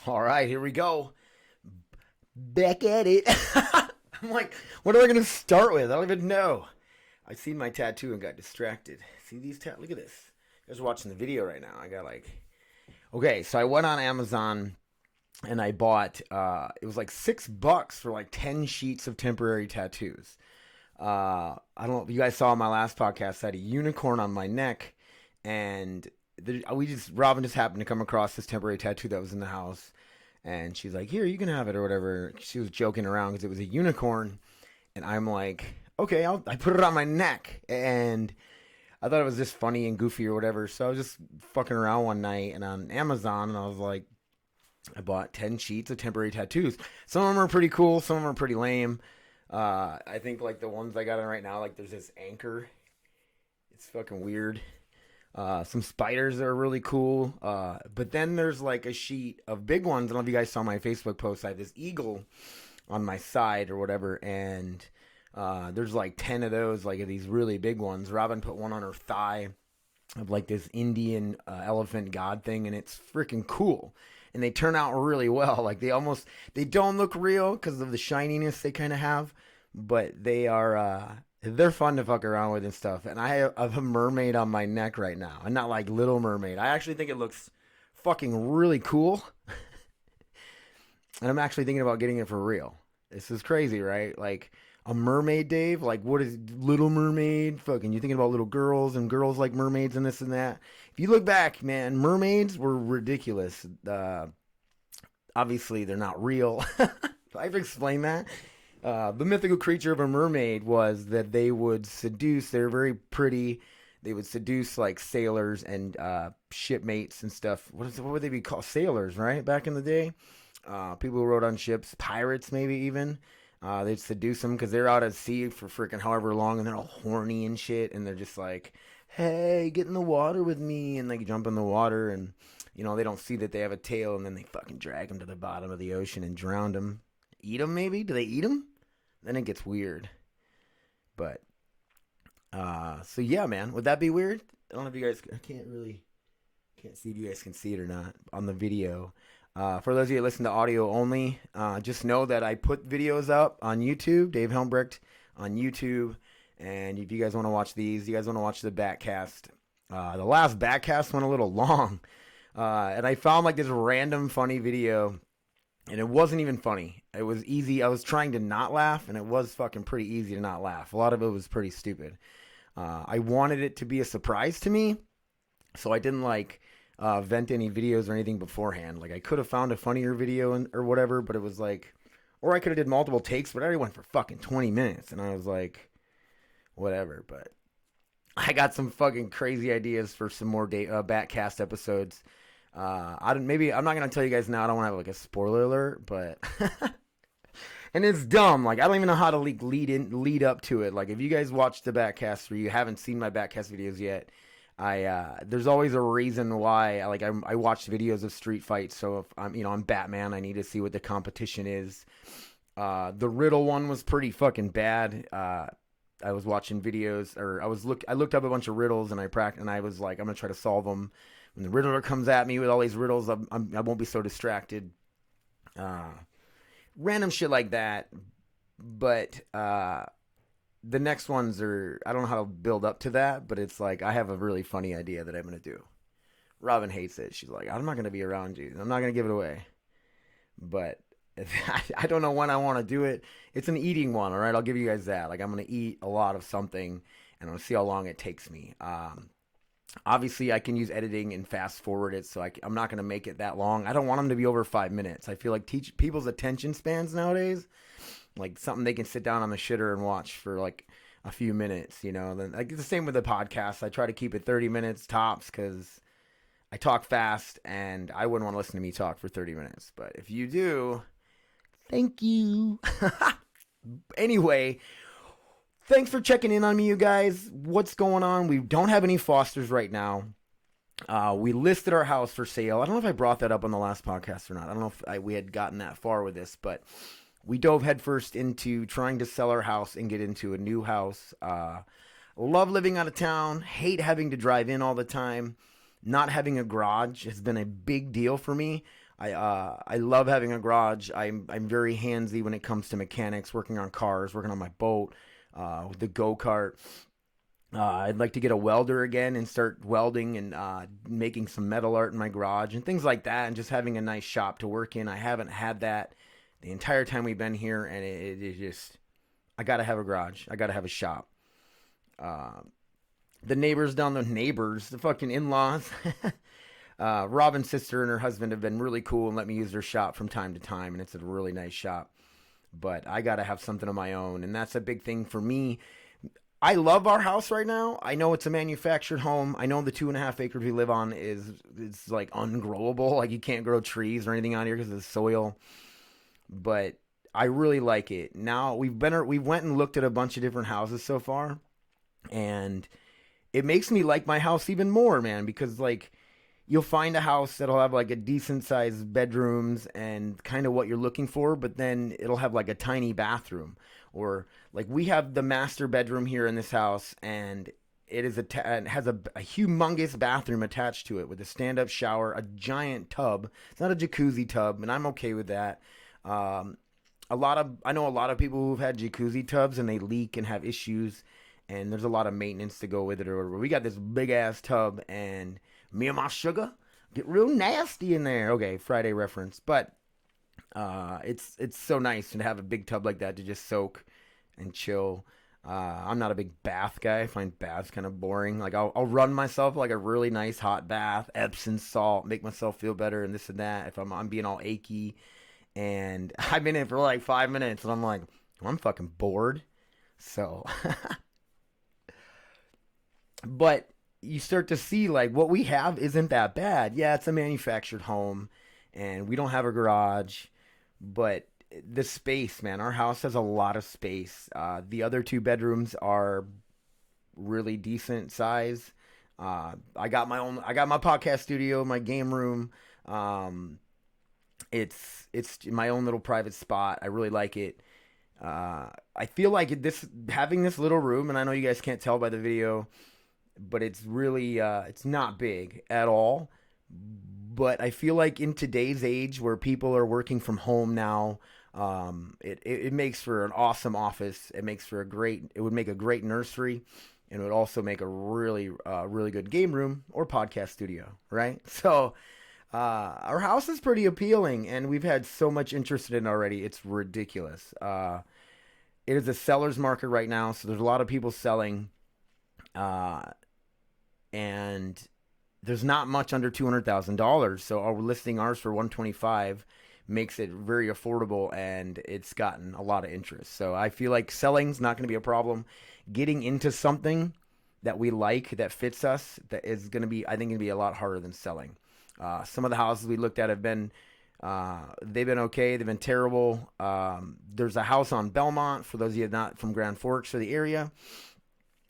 All right, here we go. Back at it. I'm like, what am I going to start with? I don't even know. I seen my tattoo and got distracted. See these Look at this. You guys are watching the video right now. I got okay, so I went on Amazon and I bought, it was like $6 for like 10 sheets of temporary tattoos. I don't know if you guys saw my last podcast. I had a unicorn on my neck, and Robin just happened to come across this temporary tattoo that was in the house, and she's like, "Here, you can have it," or whatever. She was joking around because it was a unicorn, and I'm like, "Okay, I put it on my neck," and I thought it was just funny and goofy or whatever. So I was just fucking around one night and on Amazon, and I was like, I bought 10 sheets of temporary tattoos. Some of them are pretty cool, some of them are pretty lame. I think like the ones I got on right now, like there's this anchor. It's fucking weird. Some spiders that are really cool. But then there's like a sheet of big ones. I don't know if you guys saw my Facebook post. I have this eagle on my side or whatever, and there's like 10 of those, like of these really big ones. Robin put one on her thigh of like this Indian elephant god thing, and it's freaking cool. And they turn out really well. Like they don't look real because of the shininess they kind of have, but they're fun to fuck around with and stuff. And I have a mermaid on my neck right now, and not like Little Mermaid. I actually think it looks fucking really cool. And I'm actually thinking about getting it for real. This is crazy, right? Like a mermaid, Dave? Like what is Little Mermaid? Fucking you thinking about little girls and girls like mermaids and this and that. If you look back, man, mermaids were ridiculous. Obviously, they're not real. I've explained that. The mythical creature of a mermaid was that they would seduce. They're very pretty. They would seduce like sailors and shipmates and stuff. What would they be called? Sailors, right? Back in the day, people who rode on ships, pirates maybe even. They'd seduce them because they're out at sea for freaking however long, and they're all horny and shit, and they're just like, "Hey, get in the water with me," and they jump in the water, and they don't see that they have a tail, and then they fucking drag them to the bottom of the ocean and drown them. Eat them, maybe? Do they eat them? Then it gets weird. But so yeah, man, would that be weird? I don't know if you guys, I can't see if you guys can see it or not on the video. For those of you that listen to audio only, just know that I put videos up on YouTube, Dave Helmbrecht on YouTube. And if you guys want to watch these, you guys want to watch the DaveCast. The last DaveCast went a little long. And I found like this random funny video, and it wasn't even funny. It was easy. I was trying to not laugh, and it was fucking pretty easy to not laugh. A lot of it was pretty stupid. I wanted it to be a surprise to me, so I didn't vent any videos or anything beforehand. Like I could have found a funnier video or whatever, but it was like, or I could have did multiple takes, but I already went for fucking 20 minutes, and I was like, whatever. But I got some fucking crazy ideas for some more Batcast episodes. I'm not gonna tell you guys now. I don't want to have like a spoiler alert, but and it's dumb. Like I don't even know how to lead up to it. Like if you guys watch the Batcast or you haven't seen my Batcast videos yet, there's always a reason why. I watch videos of street fights. So if I'm Batman, I need to see what the competition is. The riddle one was pretty fucking bad. I was watching videos, or I looked up a bunch of riddles, and I was like, I'm gonna try to solve them. When the riddler comes at me with all these riddles, I won't be so distracted. Random shit like that. But the next ones I don't know how to build up to that, but it's like I have a really funny idea that I'm gonna do. Robin hates it. She's like, I'm not gonna be around you. I'm not gonna give it away. But I don't know when I want to do it. It's an eating one, all right? I'll give you guys that. Like I'm gonna eat a lot of something, and I'm gonna see how long it takes me. Obviously, I can use editing and fast forward it, so I'm not going to make it that long. I don't want them to be over 5 minutes. I feel like people's attention spans nowadays, like something they can sit down on the shitter and watch for like a few minutes, Then like the same with the podcast. I try to keep it 30 minutes tops because I talk fast, and I wouldn't want to listen to me talk for 30 minutes. But if you do, thank you. Anyway, thanks for checking in on me, you guys. What's going on? We don't have any Fosters right now. We listed our house for sale. I don't know if I brought that up on the last podcast or not. I don't know if we had gotten that far with this, but we dove headfirst into trying to sell our house and get into a new house. Love living out of town. Hate having to drive in all the time. Not having a garage has been a big deal for me. I love having a garage. I'm very handsy when it comes to mechanics, working on cars, working on my boat, with the go kart. I'd like to get a welder again and start welding and making some metal art in my garage and things like that, and just having a nice shop to work in. I haven't had that the entire time we've been here, and it just I gotta have a garage. I gotta have a shop. Uh, the the fucking in-laws. Robin's sister and her husband have been really cool and let me use their shop from time to time, and it's a really nice shop. But I gotta have something of my own, and that's a big thing for me. I love our house right now. I know it's a manufactured home. I know the 2.5 acres we live on is like ungrowable. Like you can't grow trees or anything on here because of the soil. But I really like it. Now we went and looked at a bunch of different houses so far, and it makes me like my house even more, man. Because like you'll find a house that'll have like a decent sized bedrooms and kind of what you're looking for, but then it'll have like a tiny bathroom. Or like we have the master bedroom here in this house, and it has a humongous bathroom attached to it with a stand up shower, a giant tub. It's not a jacuzzi tub, and I'm okay with that. Um, I know a lot of people who've had jacuzzi tubs and they leak and have issues, and there's a lot of maintenance to go with it or whatever. We got this big ass tub, and me and my sugar get real nasty in there. Okay, Friday reference, but it's so nice to have a big tub like that to just soak and chill. I'm not a big bath guy. I find baths kind of boring. Like I'll run myself like a really nice hot bath, Epsom salt, make myself feel better and this and that. If I'm being all achy, and I've been in for like 5 minutes, and I'm like, well, I'm fucking bored. So, but you start to see like what we have isn't that bad. Yeah, it's a manufactured home, and we don't have a garage, but the space, man, our house has a lot of space. The other two bedrooms are really decent size. I got my podcast studio, my game room. Um, it's my own little private spot. I really like it. I feel like this having this little room, and I know you guys can't tell by the video, but it's really it's not big at all. But I feel like in today's age where people are working from home now, it makes for an awesome office. It would make a great nursery, and it would also make a really good game room or podcast studio, right? So our house is pretty appealing, and we've had so much interest in it already. It's ridiculous. It is a seller's market right now, so there's a lot of people selling, uh, and there's not much under $200,000. So our listing ours for 125 makes it very affordable, and it's gotten a lot of interest. So I feel like selling's not going to be a problem. Getting into something that we like that fits us that is going to be, I think, going to be a lot harder than selling. Some of the houses we looked at have been they've been okay, they've been terrible. There's a house on Belmont for those of you not from Grand Forks or the area.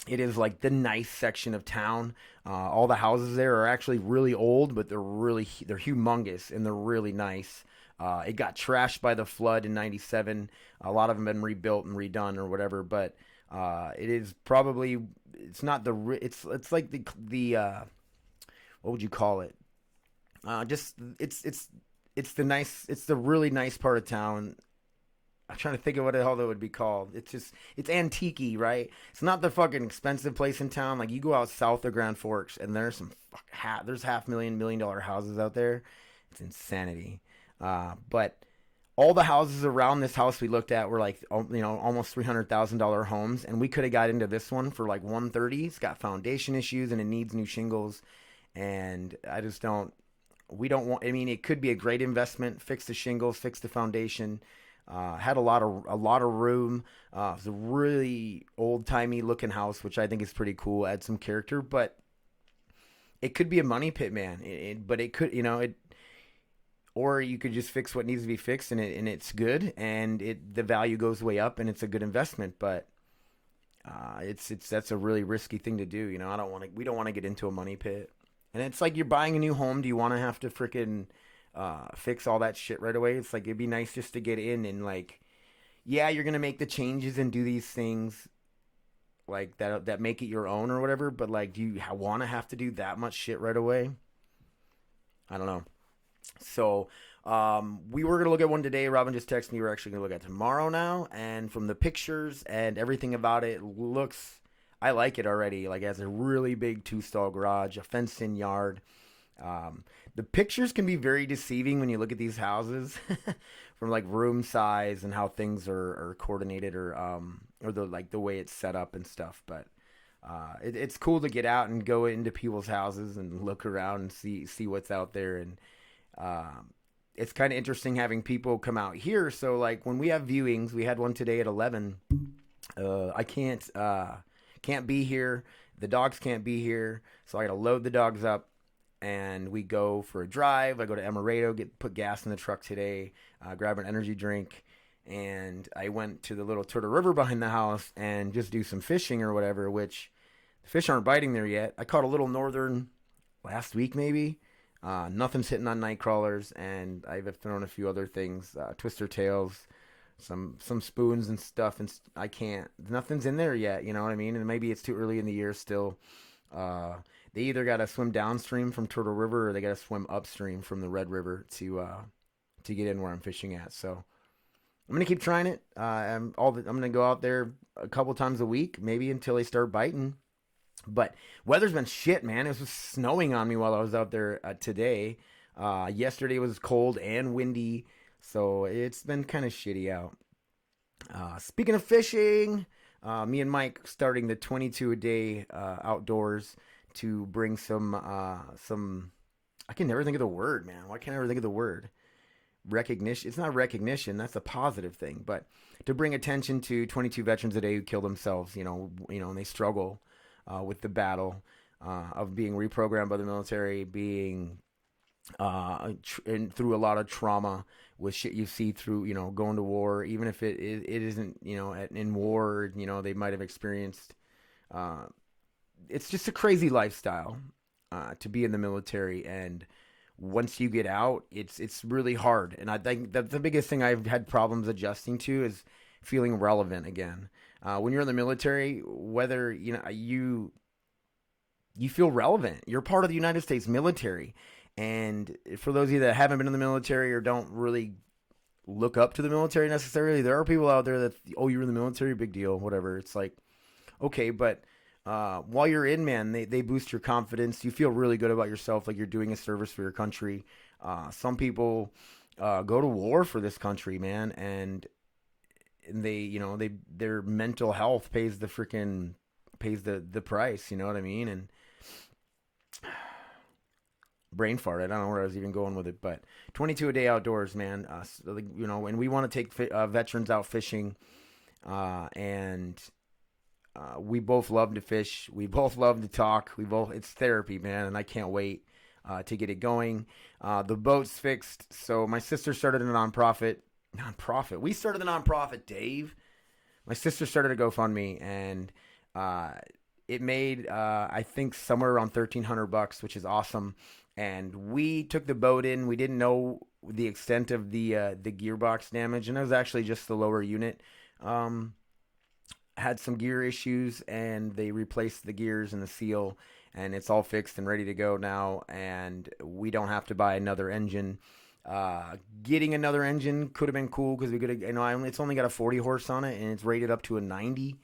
It is like the nice section of town. All the houses there are actually really old, but they're humongous and they're really nice. It got trashed by the flood in '97. A lot of them have been rebuilt and redone or whatever, but it is probably it's not the it's like the what would you call it? Just it's the really nice part of town. I'm trying to think of what the hell that would be called. It's antique-y, right? It's not the fucking expensive place in town. Like you go out south of Grand Forks, and there's there's $500,000 houses out there. It's insanity. But all the houses around this house we looked at were like almost $300,000 homes, and we could have got into this one for like 130. It's got foundation issues and it needs new shingles, and I just don't. We don't want. I mean, it could be a great investment. Fix the shingles, fix the foundation. Had a lot of room. It was a really old timey looking house, which I think is pretty cool. Add some character, but it could be a money pit, man. But it could, or you could just fix what needs to be fixed, and it's good, and the value goes way up, and it's a good investment. But that's a really risky thing to do. We don't want to get into a money pit. And it's like you're buying a new home. Do you want to have to freaking fix all that shit right away? It's like it'd be nice just to get in and like, yeah, you're gonna make the changes and do these things like that make it your own or whatever. But like, do you want to have to do that much shit right away? I don't know. So we were gonna look at one today. Robin just texted me. We're actually gonna look at tomorrow now. And from the pictures and everything about it, looks. I like it already. Like it has a really big two-stall garage, a fenced-in yard. Um, the pictures can be very deceiving when you look at these houses, from like room size and how things are coordinated, or the like the way it's set up and stuff. But it's cool to get out and go into people's houses and look around and see what's out there. And um, it's kind of interesting having people come out here. So like when we have viewings, we had one today at 11. I can't be here. The dogs can't be here, so I got to load the dogs up and we go for a drive. I go to Emerado, put gas in the truck today, grab an energy drink, and I went to the little Turtle River behind the house and just do some fishing or whatever. Which the fish aren't biting there yet. I caught a little northern last week maybe. Nothing's hitting on night crawlers, and I've thrown a few other things, twister tails, some spoons and stuff, and I can't. Nothing's in there yet. You know what I mean? And maybe it's too early in the year still. Uh, they either got to swim downstream from Turtle River or they got to swim upstream from the Red River to get in where I'm fishing at. So I'm gonna keep trying it. I'm gonna go out there a couple times a week, maybe until they start biting. But weather's been shit, man. It was snowing on me while I was out there today. Yesterday was cold and windy, so it's been kind of shitty out. Speaking of fishing, me and Mike starting the 22 a day outdoors to bring some. I can never think of the word, man. Why can't I ever think of the word? Recognition. It's not recognition. That's a positive thing, but to bring attention to 22 veterans a day who kill themselves. And they struggle with the battle of being reprogrammed by the military, being and through a lot of trauma with shit you see through, going to war, even if it isn't, in war, they might have experienced. Uh, it's just a crazy lifestyle to be in the military, and once you get out, it's really hard. And I think that's the biggest thing I've had problems adjusting to is feeling relevant again. When you're in the military, whether you feel relevant, you're part of the United States military. And for those of you that haven't been in the military or don't really look up to the military necessarily, there are people out there that, oh, you're in the military, big deal, whatever. It's like, okay, but while you're in, man, they boost your confidence. You feel really good about yourself, like you're doing a service for your country. Some people go to war for this country, man, and their mental health pays the price. You know what I mean? And brain fart. I don't know where I was even going with it, but 22 a day outdoors, man. And we want to take veterans out fishing, and we both love to fish. We both love to talk. It's therapy, man, and I can't wait to get it going. The boat's fixed, so my sister started a nonprofit. We started the nonprofit, Dave. My sister started a GoFundMe, and it made I think somewhere around $1,300, which is awesome. And we took the boat in. We didn't know the extent of the gearbox damage, and it was actually just the lower unit. Had some gear issues, and they replaced the gears and the seal, and it's all fixed and ready to go now. And we don't have to buy another engine. Getting another engine could have been cool because we could have. It's only got a 40 horse on it, and it's rated up to a 90.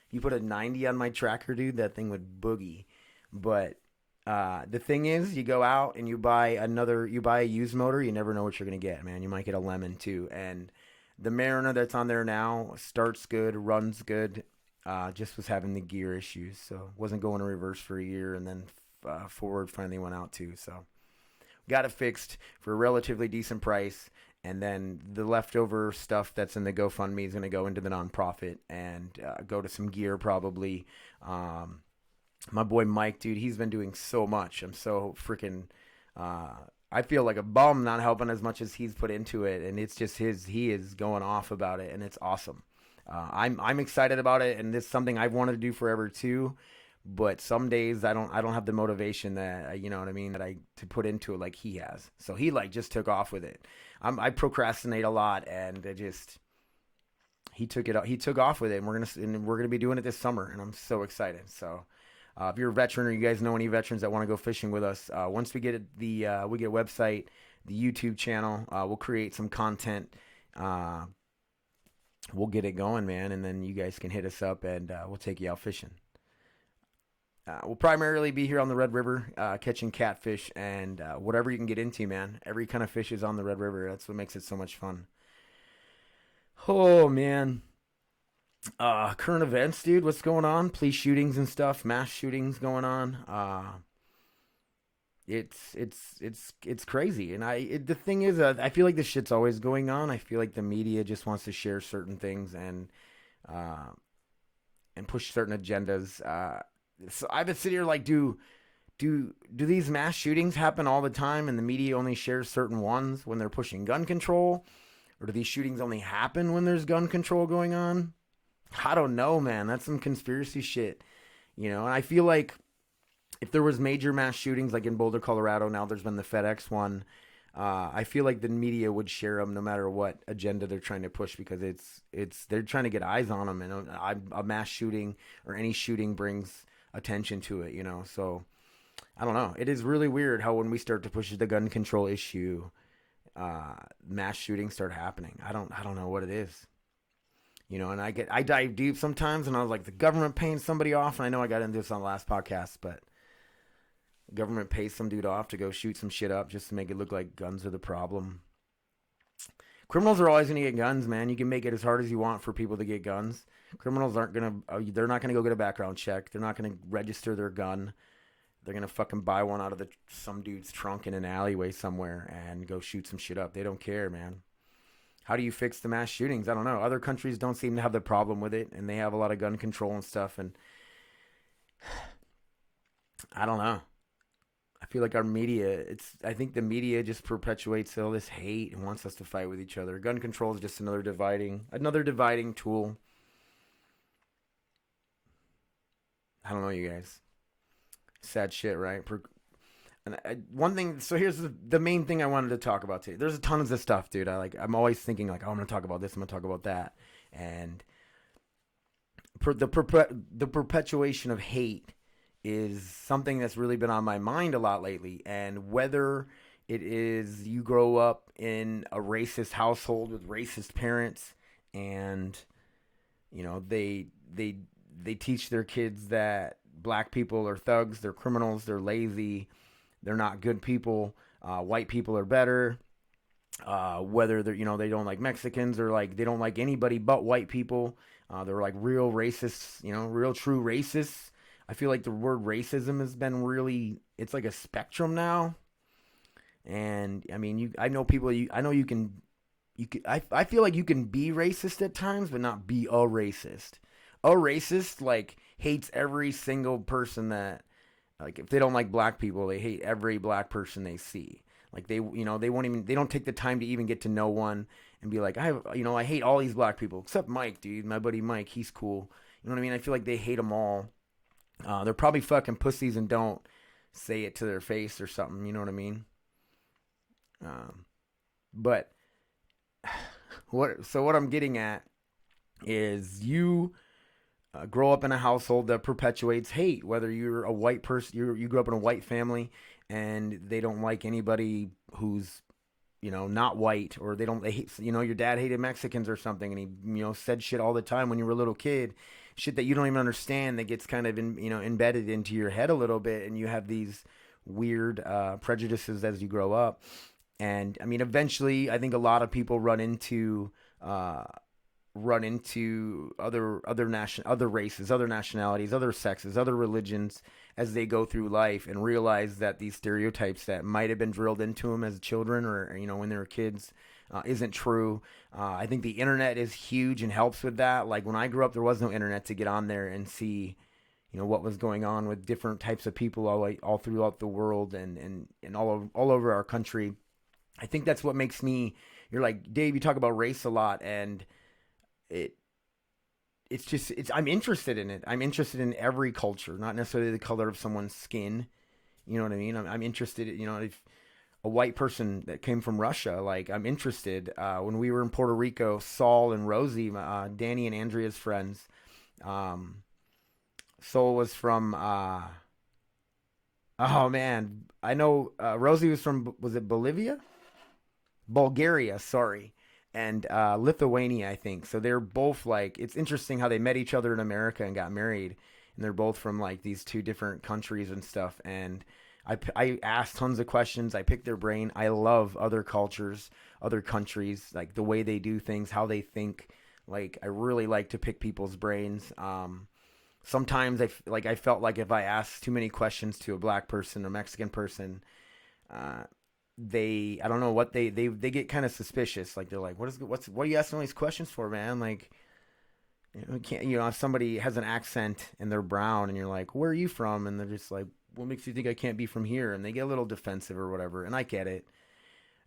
You put a 90 on my tracker, dude, that thing would boogie. But the thing is, you go out and you buy a used motor, you never know what you're going to get, man. You might get a lemon too. And the Mariner that's on there now starts good, runs good, just was having the gear issues. So wasn't going in reverse for a year, and then forward finally went out too. So got it fixed for a relatively decent price. And then the leftover stuff that's in the GoFundMe is going to go into the nonprofit and go to some gear probably. My boy Mike, dude, he's been doing so much. I'm so freaking. I feel like a bum not helping as much as he's put into it, and it's just he is going off about it, and it's awesome. I'm excited about it, and this is something I've wanted to do forever too. But some days I don't have the motivation that you know what I mean that I to put into it like he has. So he just took off with it. I procrastinate a lot, and he took off with it, and we're gonna be doing it this summer, and I'm so excited. So. If you're a veteran or you guys know any veterans that want to go fishing with us, once we get a website, the YouTube channel. We'll create some content. We'll get it going, man, and then you guys can hit us up, and we'll take you out fishing. We'll primarily be here on the Red River, catching catfish and whatever you can get into, man. Every kind of fish is on the Red River. That's what makes it so much fun. Oh, man. Current events, dude. What's going on? Police shootings and stuff. Mass shootings going on. It's crazy. And the thing is, I feel like this shit's always going on. I feel like the media just wants to share certain things uh, and push certain agendas. So I've been sitting here like, do these mass shootings happen all the time, and the media only shares certain ones when they're pushing gun control, or do these shootings only happen when there's gun control going on? I don't know, man. That's some conspiracy shit, And I feel like if there was major mass shootings like in Boulder, Colorado, now there's been the FedEx one. I feel like the media would share them no matter what agenda they're trying to push, because they're trying to get eyes on them, and a mass shooting or any shooting brings attention to it, So I don't know. It is really weird how when we start to push the gun control issue, mass shootings start happening. I don't know what it is. And I dive deep sometimes, and I was like, the government paying somebody off, and I know I got into this on the last podcast, but the government pays some dude off to go shoot some shit up just to make it look like guns are the problem. Criminals are always going to get guns, man. You can make it as hard as you want for people to get guns. Criminals they're not going to go get a background check. They're not going to register their gun. They're going to fucking buy one out of some dude's trunk in an alleyway somewhere and go shoot some shit up. They don't care, man. How do you fix the mass shootings? I don't know. Other countries don't seem to have the problem with it, and they have a lot of gun control and stuff, and I don't know. I feel like our media, I think the media just perpetuates all this hate and wants us to fight with each other. Gun control is just another dividing tool. I don't know, you guys. Sad shit, right? One thing, so here's the main thing I wanted to talk about today. There's tons of stuff, dude. I'm always thinking like, oh, I'm going to talk about this, I'm going to talk about that. And the perpetuation of hate is something that's really been on my mind a lot lately. And whether it is you grow up in a racist household with racist parents, and they teach their kids that black people are thugs, they're criminals, they're lazy, they're not good people, white people are better, whether they're they don't like Mexicans, or like they don't like anybody but white people, they're like real racists, real true racists. I feel like the word racism has been it's like a spectrum now. And I mean, I know people, I feel like you can be racist at times, but not be a racist. A racist, like, hates every single person that, like, if they don't like black people, they hate every black person they see. Like, they don't take the time to even get to know one and be like, I hate all these black people except Mike, dude, my buddy Mike, he's cool. You know what I mean? I feel like they hate them all. They're probably fucking pussies and don't say it to their face or something. You know what I mean? But what I'm getting at is you grow up in a household that perpetuates hate. Whether you're a white person, you grew up in a white family, and they don't like anybody who's not white, or they hate, your dad hated Mexicans or something, and he said shit all the time when you were a little kid. Shit that you don't even understand, that gets kind of embedded into your head a little bit, and you have these weird prejudices as you grow up. And I mean, eventually, I think a lot of people run into other races, other nationalities, other sexes, other religions as they go through life, and realize that these stereotypes that might have been drilled into them as children, or when they were kids, isn't true. I think the internet is huge and helps with that. Like, when I grew up, there was no internet to get on there and see, what was going on with different types of people all throughout the world, and all over our country. I think that's what makes me. You're like, Dave, you talk about race a lot, and I'm interested in it. I'm interested in every culture, not necessarily the color of someone's skin. You know what I mean? I'm interested, if a white person that came from Russia, like, I'm interested. When we were in Puerto Rico, Saul and Rosie, Danny and Andrea's friends, Saul was from, oh man, I know, Rosie was from, was it Bolivia? Bulgaria, sorry, and Lithuania, I think. So they're both like, it's interesting how they met each other in America and got married, and they're both from like these two different countries and stuff. And I asked tons of questions. I picked their brain. I love other cultures, other countries, like the way they do things, how they think. Like I really like to pick people's brains. Sometimes I felt like if I asked too many questions to a black person, a Mexican person, uh, I don't know what they get kind of suspicious. Like they're like, what are you asking all these questions for, man? Like, can't, if somebody has an accent and they're brown and you're like, where are you from? And they're just like, what makes you think I can't be from here? And they get a little defensive or whatever. And I get it,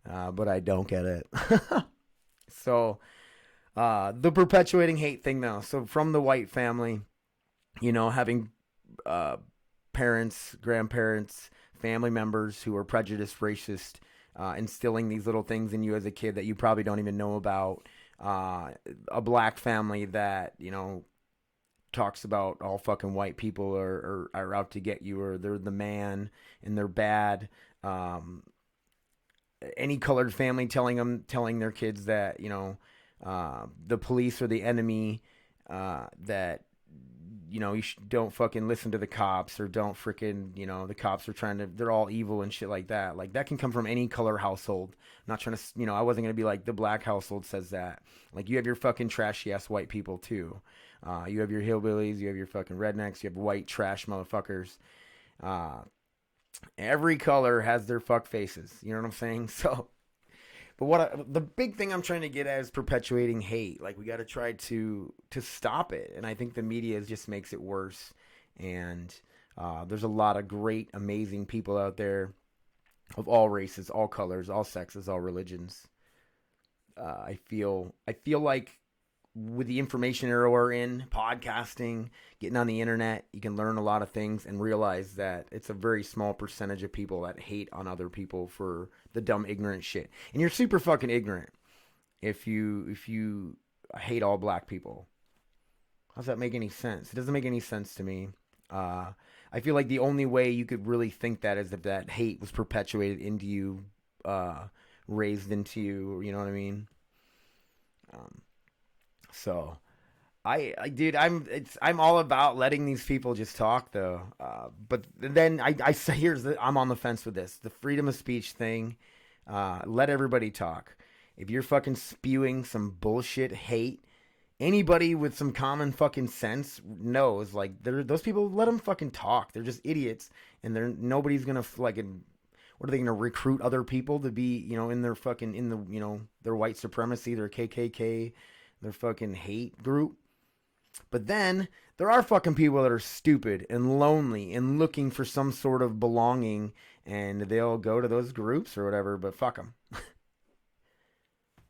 but I don't get it. So the perpetuating hate thing though. So from the white family, having uh, parents, grandparents, family members who are prejudiced, racist, instilling these little things in you as a kid that you probably don't even know about. A black family that, talks about all fucking white people are out to get you, or they're the man and they're bad. Um, any colored family telling their kids that, the police are the enemy, that don't fucking listen to the cops, or don't freaking, the cops are they're all evil and shit like that. Like that can come from any color household. I'm not trying to, I wasn't going to be like the black household says that. Like you have your fucking trashy ass white people too. You have your hillbillies, you have your fucking rednecks, you have white trash motherfuckers. Uh, every color has their fuck faces. You know what I'm saying? So, but the big thing I'm trying to get at is perpetuating hate. Like we got to try to stop it, and I think the media just makes it worse. And there's a lot of great, amazing people out there of all races, all colors, all sexes, all religions. I feel like with the information era we're in, podcasting, getting on the internet, you can learn a lot of things and realize that it's a very small percentage of people that hate on other people for the dumb, ignorant shit. And you're super fucking ignorant if you hate all black people. How's that make any sense? It doesn't make any sense to me. Uh, I feel like the only way you could really think that is if that hate was perpetuated into you, uh, raised into you. You know what I mean? Um, so dude, I'm all about letting these people just talk though. But then I say, I'm on the fence with this, the freedom of speech thing. Let everybody talk. If you're fucking spewing some bullshit hate, anybody with some common fucking sense knows like those people, let them fucking talk. They're just idiots, and nobody's gonna like. What are they gonna recruit other people to be, in their fucking in the their white supremacy, their KKK, their fucking hate group? But then there are fucking people that are stupid and lonely and looking for some sort of belonging, and they'll go to those groups or whatever. But fuck them.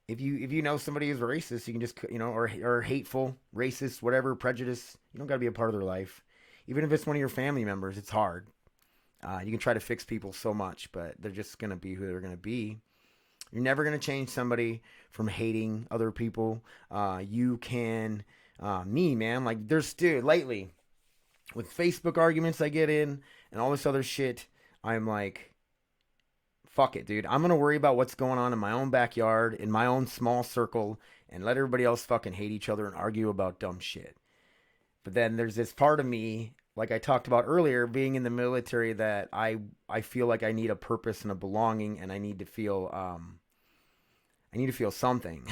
If you know somebody is racist, you can just or hateful, racist, whatever, prejudice. You don't got to be a part of their life. Even if it's one of your family members, it's hard. You can try to fix people so much, but they're just gonna be who they're gonna be. You're never gonna change somebody from hating other people. You can, me man, like dude, lately with Facebook arguments I get in and all this other shit. I'm like, fuck it, dude. I'm gonna worry about what's going on in my own backyard, in my own small circle, and let everybody else fucking hate each other and argue about dumb shit. But then there's this part of me, like I talked about earlier, being in the military, that I feel like I need a purpose and a belonging, and I need to feel something.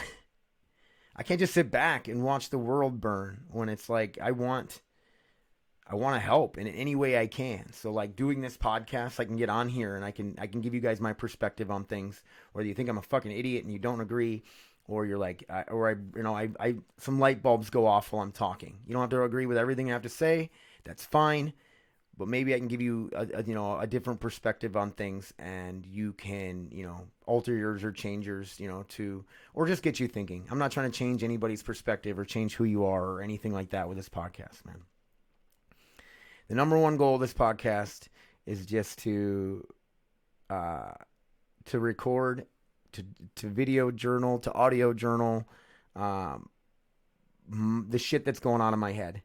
I can't just sit back and watch the world burn when it's like I want to help in any way I can. So like doing this podcast, I can get on here and I can give you guys my perspective on things. Whether you think I'm a fucking idiot and you don't agree, or you're like, some light bulbs go off while I'm talking. You don't have to agree with everything I have to say. That's fine. But maybe I can give you a different perspective on things, and you can alter yours or change yours or just get you thinking. I'm not trying to change anybody's perspective or change who you are or anything like that with this podcast, man. The number one goal of this podcast is just to record, to video journal, to audio journal, um, the shit that's going on in my head.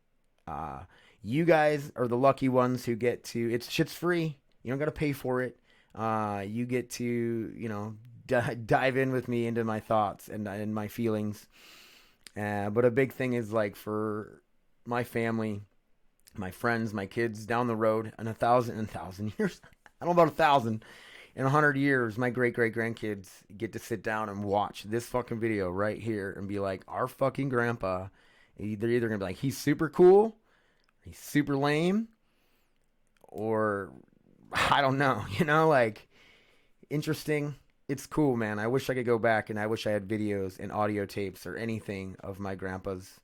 You guys are the lucky ones who get to. Shit's free. You don't got to pay for it. You get to dive in with me into my thoughts and my feelings. But a big thing is like for my family, my friends, my kids down the road in a thousand years. I don't know about 1,000. In 100 years, my great grandkids get to sit down and watch this fucking video right here and be like, our fucking grandpa. They're either gonna be like, he's super cool, he's super lame, or I don't know, like interesting. It's cool, man. I wish I could go back and I wish I had videos and audio tapes or anything of my grandmas,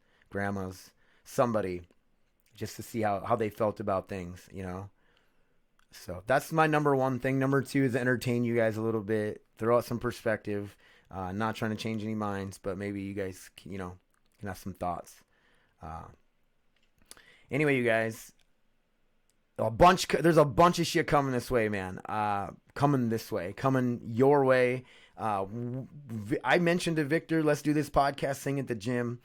somebody, just to see how they felt about things. So that's my number one thing. Number two is entertain you guys a little bit, throw out some perspective. Not trying to change any minds, but maybe you guys, can have some thoughts. Anyway, you guys, there's a bunch of shit coming this way, man. Coming your way. I mentioned to Victor, let's do this podcast thing at the gym.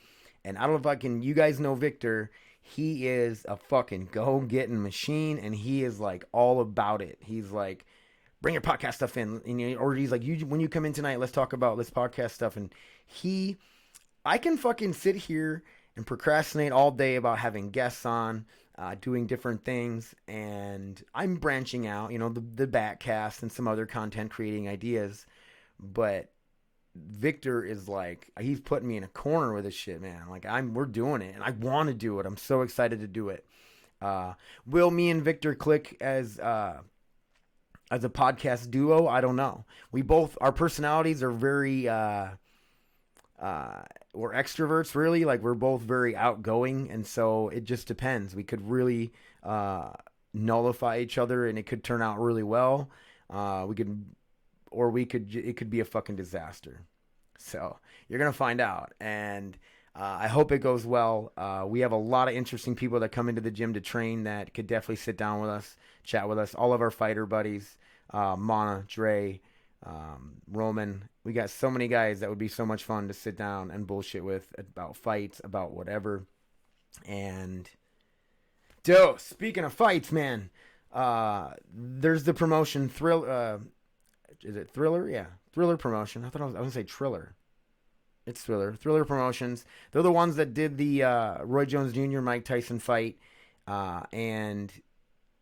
And I don't know if you guys know Victor. He is a fucking go-getting machine, and he is like all about it. He's like, bring your podcast stuff in, or he's like, when you come in tonight, let's talk about this podcast stuff. And I can fucking sit here and procrastinate all day about having guests on, doing different things, and I'm branching out, the DaveCast and some other content creating ideas, but Victor is like, he's putting me in a corner with this shit, man. Like we're doing it and I want to do it. I'm so excited to do it. Will me and Victor click as a podcast duo? I don't know. Our personalities are very, we're extroverts really. Like we're both very outgoing. And so it just depends. We could really, nullify each other and it could turn out really well. It could be a fucking disaster. So you're going to find out. And I hope it goes well. We have a lot of interesting people that come into the gym to train that could definitely sit down with us, chat with us. All of our fighter buddies, Mana, Dre, Roman. We got so many guys that would be so much fun to sit down and bullshit with about fights, about whatever. And speaking of fights, man, there's the promotion is it Thriller? Yeah. Thriller promotion. I was going to say Triller. It's Thriller. Thriller Promotions. They're the ones that did the Roy Jones Jr. Mike Tyson fight. And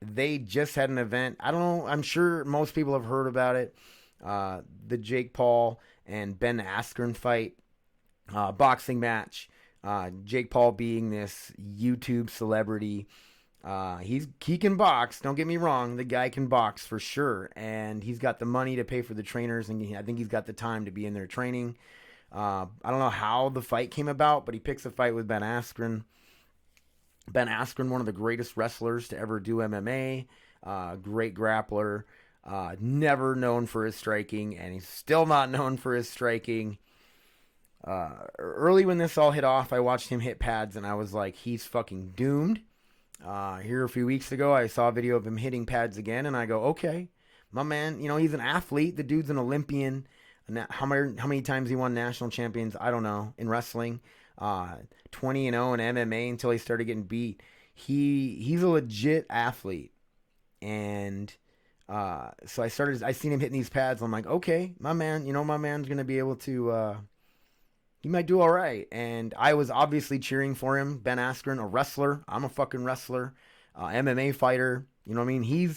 they just had an event. I don't know. I'm sure most people have heard about it. The Jake Paul and Ben Askren fight. Boxing match. Jake Paul being this YouTube celebrity. He can box. Don't get me wrong. The guy can box for sure. And he's got the money to pay for the trainers. And I think he's got the time to be in there training. I don't know how the fight came about, but he picks a fight with Ben Askren. Ben Askren, one of the greatest wrestlers to ever do MMA. Great grappler. Never known for his striking. And he's still not known for his striking. Early when this all hit off, I watched him hit pads. And I was like, he's fucking doomed. Here a few weeks ago, I saw a video of him hitting pads again, and I go, okay, my man, he's an athlete. The dude's an Olympian. How many times he won national champions? I don't know. In wrestling, 20-0 in MMA until he started getting beat. He's a legit athlete, and so I seen him hitting these pads. I'm like, okay, my man, my man's gonna be able to. He might do all right. And I was obviously cheering for him. Ben Askren, a wrestler. I'm a fucking wrestler. MMA fighter. You know what I mean?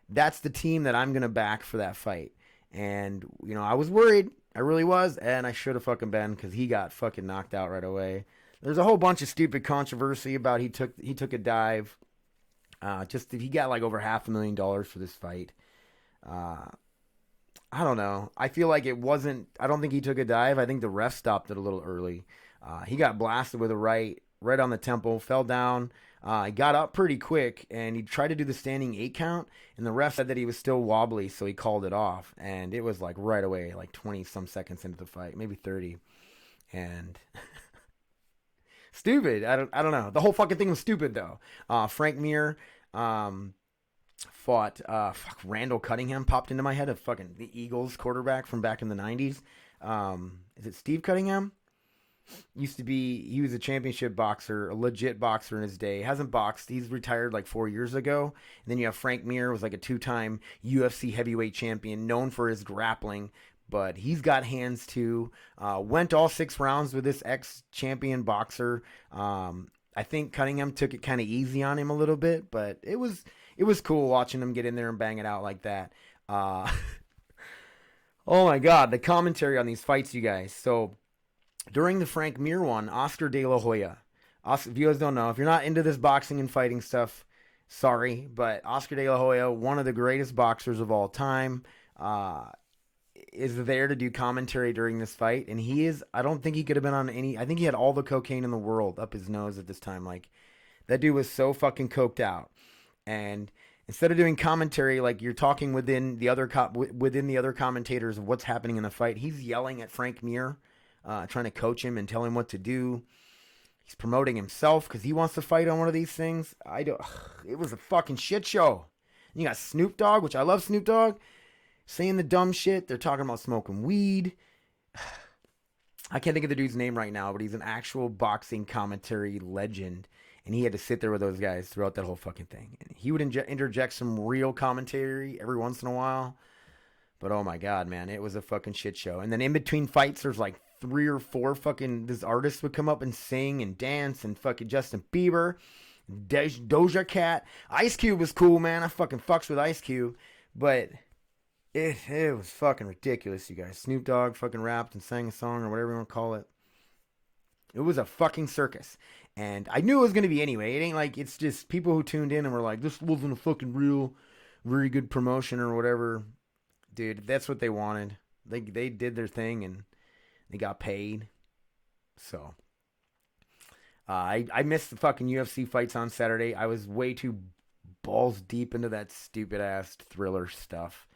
That's the team that I'm going to back for that fight. And, I was worried. I really was. And I should have fucking been because he got fucking knocked out right away. There's a whole bunch of stupid controversy about he took a dive. He got like over $500,000 for this fight. I don't know. I feel like it wasn't. I don't think he took a dive. I think the ref stopped it a little early. He got blasted with a right on the temple, fell down. He got up pretty quick, and he tried to do the standing 8 count, and the ref said that he was still wobbly, so he called it off. And it was like right away, like 20-some seconds into the fight, maybe 30. And stupid. I don't know. The whole fucking thing was stupid, though. Frank Mir fought Randall Cunningham, popped into my head, of fucking the Eagles quarterback from back in the 90s. Is it Steve Cunningham? He was a championship boxer, a legit boxer in his day. Hasn't boxed. He's retired like 4 years ago. And then you have Frank Mir, was like a 2-time UFC heavyweight champion, known for his grappling, but he's got hands too. Went all 6 rounds with this ex-champion boxer. I think Cunningham took it kind of easy on him a little bit, but it was cool watching him get in there and bang it out like that. Oh my God, the commentary on these fights, you guys. So during the Frank Mir one, Oscar De La Hoya. If you guys don't know, if you're not into this boxing and fighting stuff, sorry, but Oscar De La Hoya, one of the greatest boxers of all time, is there to do commentary during this fight. And I don't think he could have been on I think he had all the cocaine in the world up his nose at this time. Like, that dude was so fucking coked out. And instead of doing commentary, like you're talking within the other commentators of what's happening in the fight, he's yelling at Frank Mir, trying to coach him and tell him what to do. He's promoting himself because he wants to fight on one of these things. It was a fucking shit show. And you got Snoop Dogg, which I love Snoop Dogg, saying the dumb shit. They're talking about smoking weed. I can't think of the dude's name right now, but he's an actual boxing commentary legend. And he had to sit there with those guys throughout that whole fucking thing. And he would interject some real commentary every once in a while. But oh my God, man, it was a fucking shit show. And then in between fights, there's like 3 or 4 fucking, this artists would come up and sing and dance, and fucking Justin Bieber, Doja Cat. Ice Cube was cool, man. I fucking fucks with Ice Cube. But it was fucking ridiculous, you guys. Snoop Dogg fucking rapped and sang a song or whatever you want to call it. It was a fucking circus. And I knew it was going to be anyway. It ain't like, it's just people who tuned in and were like, this wasn't a fucking real, very good promotion or whatever. Dude, that's what they wanted. They did their thing and they got paid. So I missed the fucking UFC fights on Saturday. I was way too balls deep into that stupid ass Thriller stuff.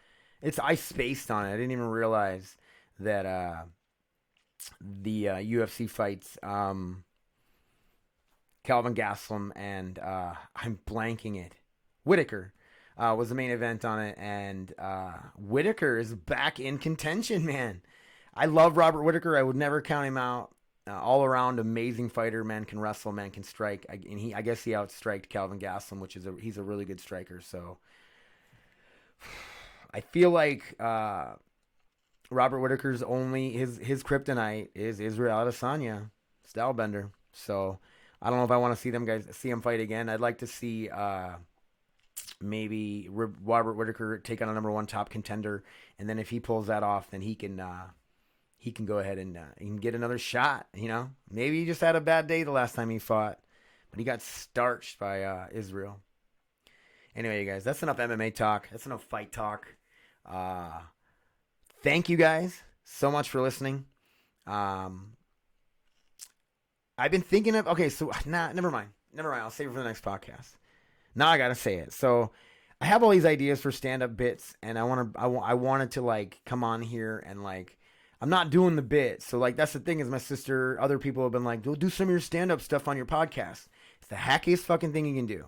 I spaced on it. I didn't even realize that the UFC fights, Calvin Gastelum and I'm blanking it, Whitaker, was the main event on it, and Whitaker is back in contention, man. I love Robert Whitaker. I would never count him out. All around amazing fighter. Man can wrestle, man can strike. I guess he outstriked Calvin Gastelum, which is he's a really good striker. So I feel like Robert Whitaker's only his kryptonite is Israel Adesanya, stylebender. So I don't know if I want to see him fight again. I'd like to see maybe Robert Whitaker take on a number 1 top contender, and then if he pulls that off, then he can go ahead and he can get another shot. You know, maybe he just had a bad day the last time he fought, but he got starched by Israel. Anyway, you guys, that's enough MMA talk. That's enough fight talk. Thank you guys so much for listening. I've been thinking of, okay, so never mind. I'll save it for the next podcast. Now I gotta say it. So I have all these ideas for stand-up bits, and I wanted to like come on here and like, I'm not doing the bit. So like, that's the thing is my sister, other people have been like, go do some of your stand-up stuff on your podcast. It's the hackiest fucking thing you can do.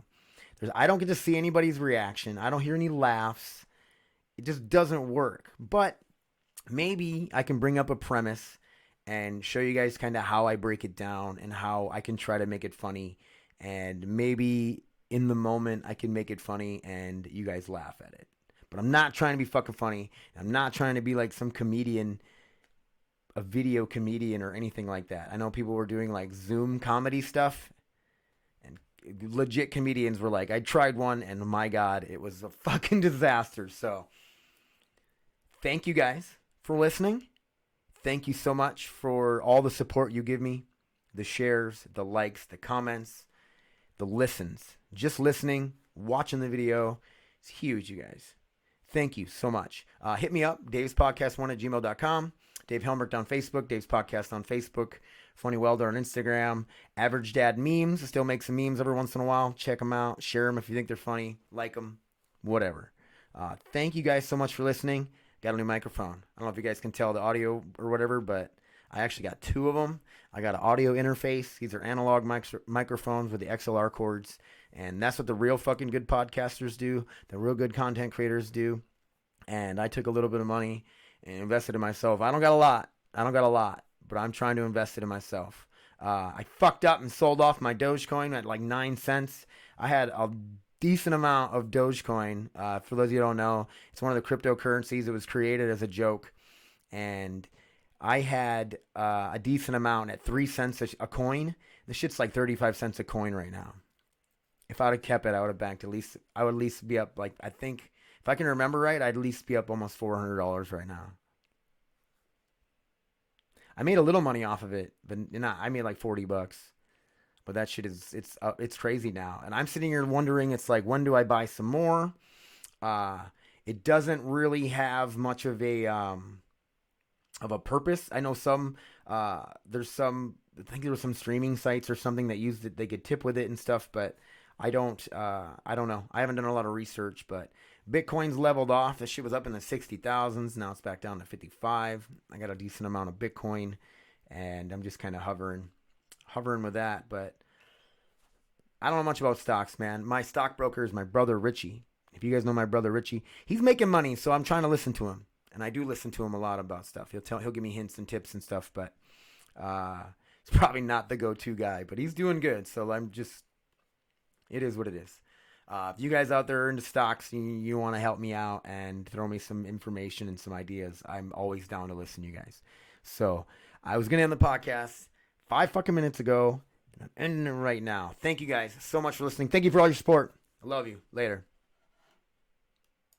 I don't get to see anybody's reaction. I don't hear any laughs. It just doesn't work. But maybe I can bring up a premise and show you guys kind of how I break it down and how I can try to make it funny. And maybe in the moment I can make it funny and you guys laugh at it. But I'm not trying to be fucking funny. I'm not trying to be like some comedian, a video comedian or anything like that. I know people were doing like Zoom comedy stuff, and legit comedians were like, I tried one and my God, it was a fucking disaster. So thank you guys for listening. Thank you so much for all the support you give me, the shares, the likes, the comments, the listens. Just listening, watching the video, it's huge, you guys. Thank you so much. Hit me up, davespodcast1@gmail.com. Dave Helmert on Facebook, Dave's Podcast on Facebook, Funny Welder on Instagram, Average Dad Memes. I still make some memes every once in a while. Check them out. Share them if you think they're funny. Like them. Whatever. Thank you guys so much for listening. Got a new microphone. I don't know if you guys can tell the audio or whatever, but I actually got 2 of them. I got an audio interface. These are analog microphones with the XLR cords. And that's what the real fucking good podcasters do. The real good content creators do. And I took a little bit of money and invested in myself. I don't got a lot, but I'm trying to invest it in myself. I fucked up and sold off my Dogecoin at like 9 cents. I had a decent amount of Dogecoin. For those of you who don't know, it's one of the cryptocurrencies. It was created as a joke. and I had a decent amount at 3 cents a coin. The shit's like 35 cents a coin right now. If I'd have kept it, I would have banked at least. I would at least be up like, I think, if I can remember right, I'd at least be up almost $400 right now. I made a little money off of it, but not. I made like $40. But that shit is it's crazy now, and I'm sitting here wondering. It's like, when do I buy some more? Uh, it doesn't really have much of a purpose. I know some there's some, I think there were some streaming sites or something that used it. They could tip with it and stuff, but I don't know. I haven't done a lot of research, but Bitcoin's leveled off. This shit was up in the 60,000s. Now it's back down to 55. I got a decent amount of Bitcoin, and I'm just kind of hovering with that. But I don't know much about stocks, man. My stockbroker is my brother Richie. If you guys know my brother Richie, he's making money, so I'm trying to listen to him, and I do listen to him a lot about stuff. He'll give me hints and tips and stuff, but he's probably not the go-to guy, but he's doing good. So it is what it is. If you guys out there are into stocks, you want to help me out and throw me some information and some ideas, I'm always down to listen to you guys. So I was going to end the podcast 5 fucking minutes ago, and I'm ending it right now. Thank you guys so much for listening. Thank you for all your support. I love you. Later.